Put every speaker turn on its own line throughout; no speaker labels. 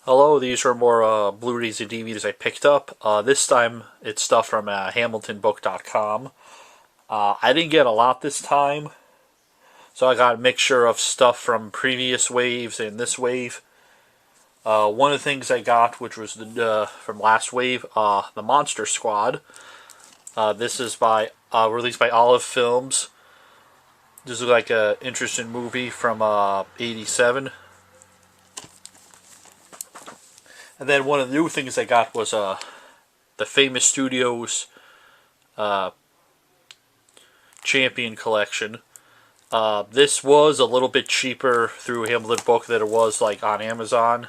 Hello, these are more Blu-rays and DVDs I picked up. This time it's stuff from HamiltonBook.com. I didn't get a lot this time, so I got a mixture of stuff from previous waves and this wave. One of the things I got, which was from last wave, the Monster Squad. This is released by Olive Films. This is like an interesting movie from '87. And then one of the new things I got was the Famous Studios Champion Collection. This was a little bit cheaper through Hamilton Book than it was like on Amazon.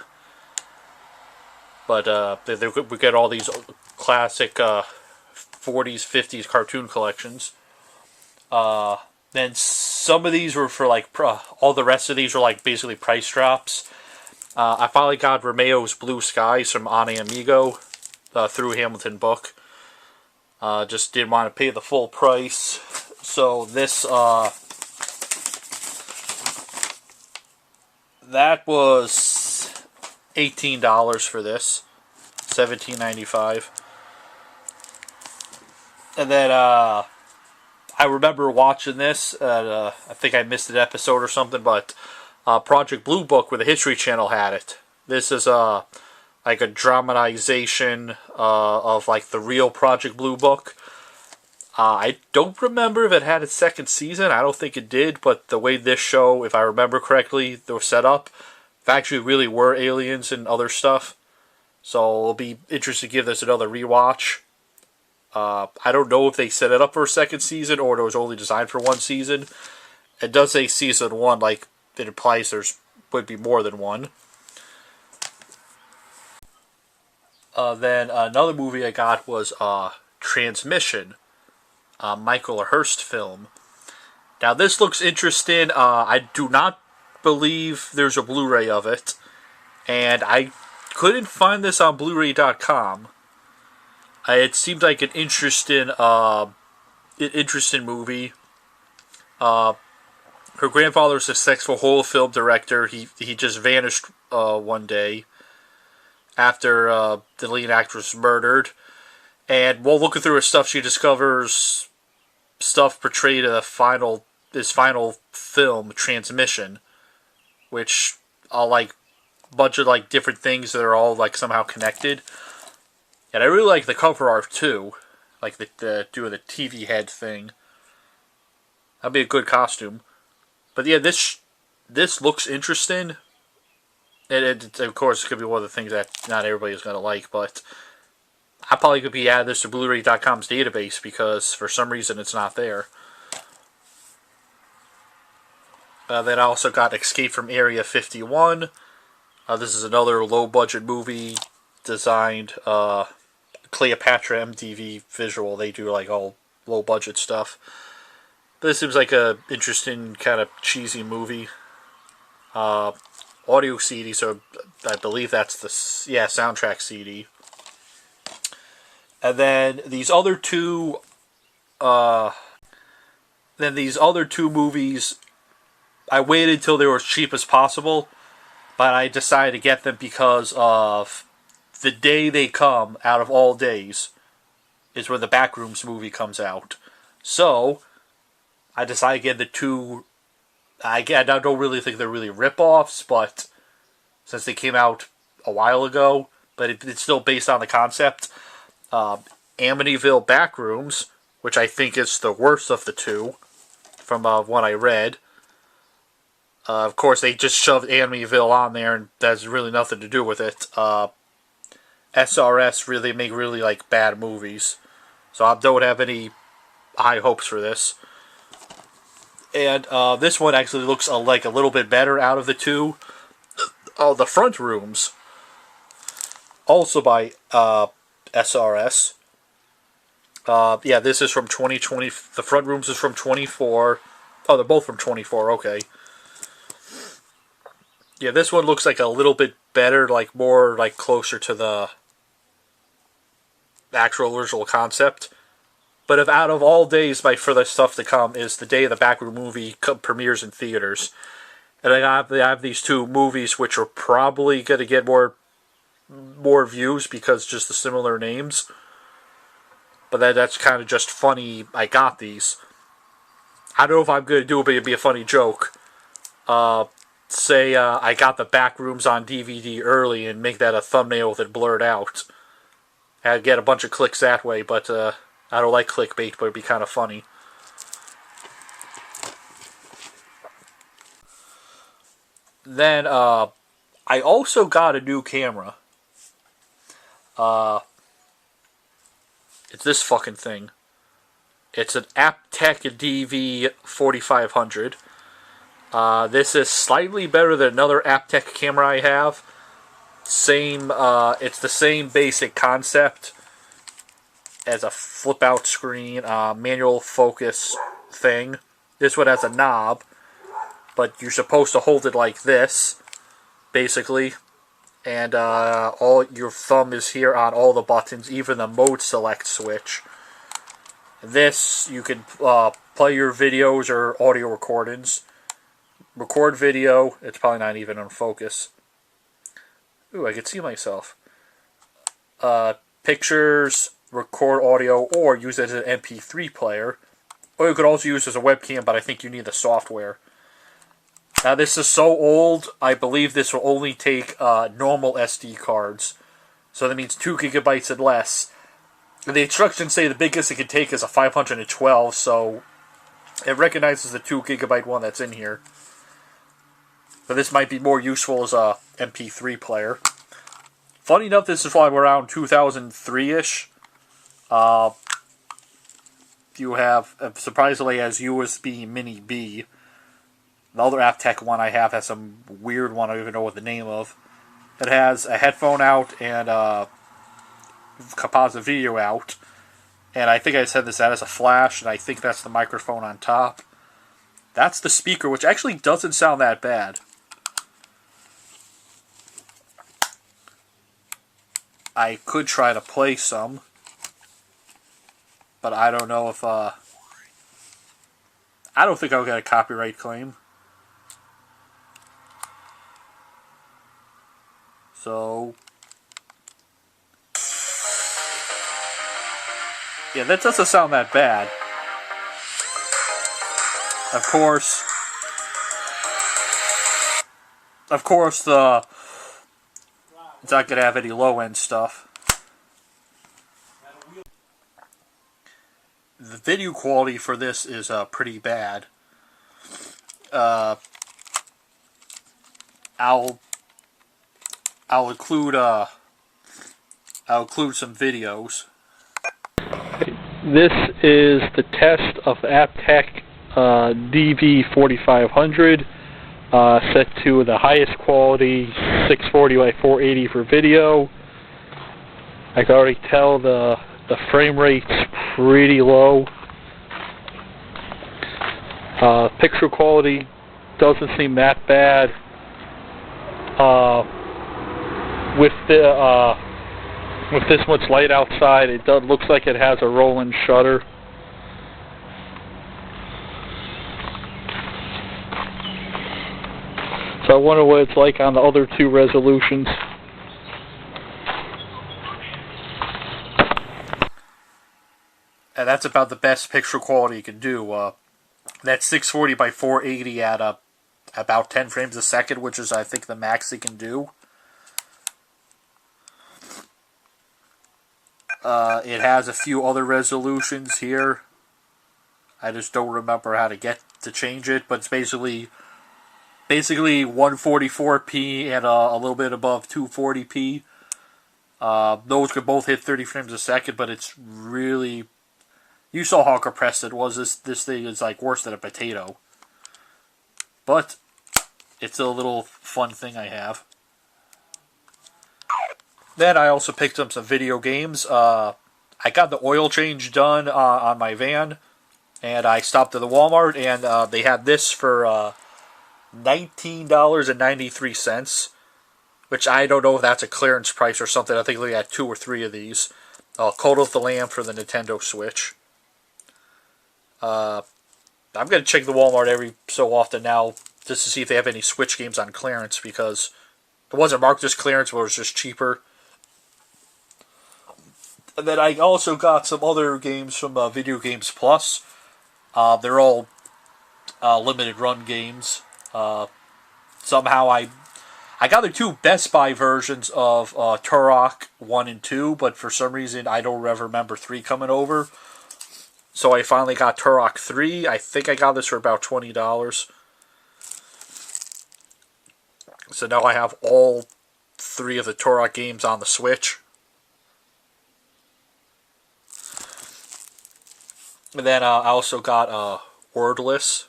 But we get all these classic 40s, 50s cartoon collections. Then some of these were for like, all the rest of these were like basically price drops. I finally got Romeo's Blue Skies from Ane Amigo through Hamilton Book. Just didn't want to pay the full price. So this, that was $18 for this. $17.95. And then I remember watching this. I think I missed an episode or something, but Project Blue Book, where the History Channel had it. This is like a dramatization of like the real Project Blue Book. I don't remember if it had its second season. I don't think it did, but the way this show, if I remember correctly, they were set up, actually really were aliens and other stuff. So it'll be interesting to give this another rewatch. I don't know if they set it up for a second season or it was only designed for one season. It does say season 1, like it implies would be more than one. Then another movie I got was Transmission, Michael Hurst film. Now this looks interesting. I do not believe there's a Blu-ray of it, and I couldn't find this on Blu-ray.com. It seemed like an interesting movie. Her grandfather's a successful horror film director. He just vanished one day after the lead actress was murdered. And while looking through her stuff, she discovers stuff portrayed in his final film, Transmission, which are like a bunch of like different things that are all like somehow connected. And I really like the cover art too, like doing the TV head thing. That'd be a good costume. But yeah, this looks interesting. It of course could be one of the things that not everybody's gonna like, but I probably could be adding this to Blu-ray.com's database because for some reason it's not there. Then I also got Escape from Area 51. This is another low-budget movie designed. Cleopatra MTV Visual. They do like all low-budget stuff. But this seems like a interesting kind of cheesy movie. Audio CD, so I believe that's the soundtrack CD. And then these other two movies, I waited till they were as cheap as possible, but I decided to get them because of the day they come out of all days is when the Backrooms movie comes out. So I decided to get the two. I don't really think they're really rip-offs, but since they came out a while ago, but it's still based on the concept. Amityville Backrooms, which I think is the worst of the two, from what I read. Of course, they just shoved Amityville on there, and that has really nothing to do with it. SRS really make really like bad movies, so I don't have any high hopes for this. And this one actually looks like a little bit better out of the two. The Front Rooms, also by SRS. Yeah, this is from 2020. The Front Rooms is from 24. Oh, they're both from 24. Okay. Yeah, this one looks like a little bit better, like more like closer to the actual original concept. But if out of all days, for the stuff to come, is the day the Backroom movie premieres in theaters. And I have these two movies which are probably going to get more more views because just the similar names. But that's kind of just funny. I got these. I don't know if I'm going to do it, but it'd be a funny joke. Say I got the Backrooms on DVD early and make that a thumbnail with it blurred out. I'd get a bunch of clicks that way, but I don't like clickbait, but it'd be kind of funny. Then I also got a new camera. It's this fucking thing. It's an Aptec DV 4500. This is slightly better than another Aptec camera I have. It's the same basic concept as a flip-out screen, manual focus thing. This one has a knob, but you're supposed to hold it like this, basically. And all your thumb is here on all the buttons, even the mode select switch. This, you can play your videos or audio recordings. Record video. It's probably not even on focus. Ooh, I can see myself. Pictures, record audio, or use it as an MP3 player. Or you could also use it as a webcam, but I think you need the software. Now, this is so old, I believe this will only take normal SD cards. So that means 2 gigabytes and less. The instructions say the biggest it can take is a 512, so it recognizes the 2 gigabyte one that's in here. But this might be more useful as a MP3 player. Funny enough, this is from around 2003-ish. You have, surprisingly, as USB Mini B. The other Aptec one I have has some weird one I don't even know what the name of. It has a headphone out and composite video out. And I think I said this, that is a flash, and I think that's the microphone on top. That's the speaker, which actually doesn't sound that bad. I could try to play some, but I don't know if, I don't think I'll get a copyright claim. So, yeah, that doesn't sound that bad. Of course, it's not going to have any low-end stuff. The video quality for this is pretty bad. I'll include some videos. This is the test of Aptec DV4500, set to the highest quality 640 by 480 for video. I can already tell the frame rate's pretty low. Picture quality doesn't seem that bad. With this much light outside, it looks like it has a roll-in shutter. So I wonder what it's like on the other two resolutions. And that's about the best picture quality you can do. That's 640 by 480 at about 10 frames a second, which is, I think, the max it can do. It has a few other resolutions here. I just don't remember how to change it, but it's basically 144p and a little bit above 240p. Those could both hit 30 frames a second, but it's really... You saw how compressed it was. This thing is like worse than a potato. But it's a little fun thing I have. Then I also picked up some video games. I got the oil change done on my van, and I stopped at the Walmart, and they had this for $19.93, which I don't know if that's a clearance price or something. I think they had 2 or 3 of these. Cult of the Lamb for the Nintendo Switch. I'm going to check the Walmart every so often now just to see if they have any Switch games on clearance, because it wasn't marked as clearance, but it was just cheaper. And then I also got some other games from Video Games Plus. They're all limited run games. Somehow I got the two Best Buy versions of Turok 1 and 2, but for some reason I don't ever remember 3 coming over. So I finally got Turok 3. I think I got this for about $20. So now I have all 3 of the Turok games on the Switch. And then I also got Wordless.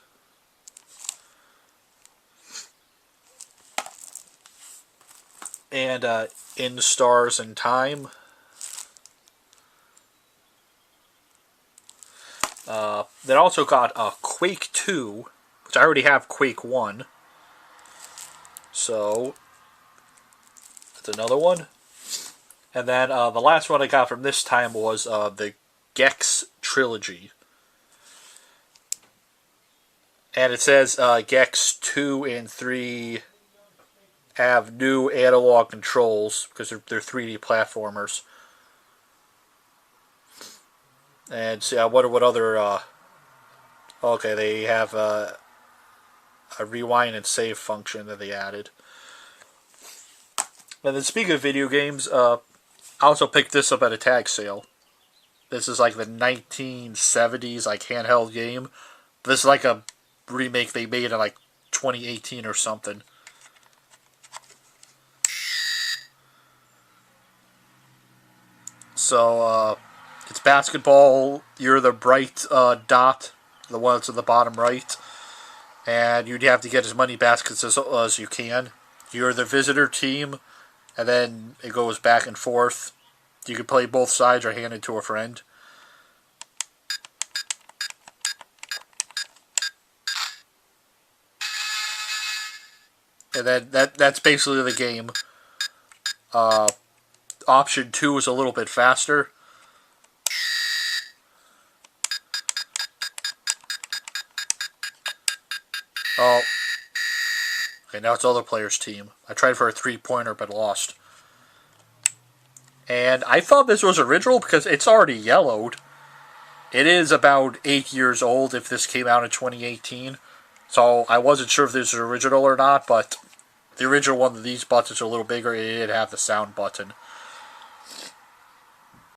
And In Stars and Time. Then I also got Quake 2, which I already have Quake 1. So, that's another one. And then the last one I got from this time was the Gex Trilogy. And it says Gex 2 and 3 have new analog controls because they're 3D platformers. And see, I wonder what other... okay, they have a rewind and save function that they added. And then speaking of video games, I also picked this up at a tag sale. This is like the 1970s like handheld game. This is like a remake they made in like 2018 or something. So, it's basketball. You're the bright dot, the one that's at the bottom right. And you'd have to get as many baskets as you can. You're the visitor team, and then it goes back and forth. You can play both sides or hand it to a friend. And then that's basically the game. Option 2 is a little bit faster. Oh. Okay, now it's the other player's team. I tried for a 3-pointer but lost. And I thought this was original because it's already yellowed. It is about 8 years old if this came out in 2018. So I wasn't sure if this is original or not, but the original one, these buttons are a little bigger. It did have the sound button.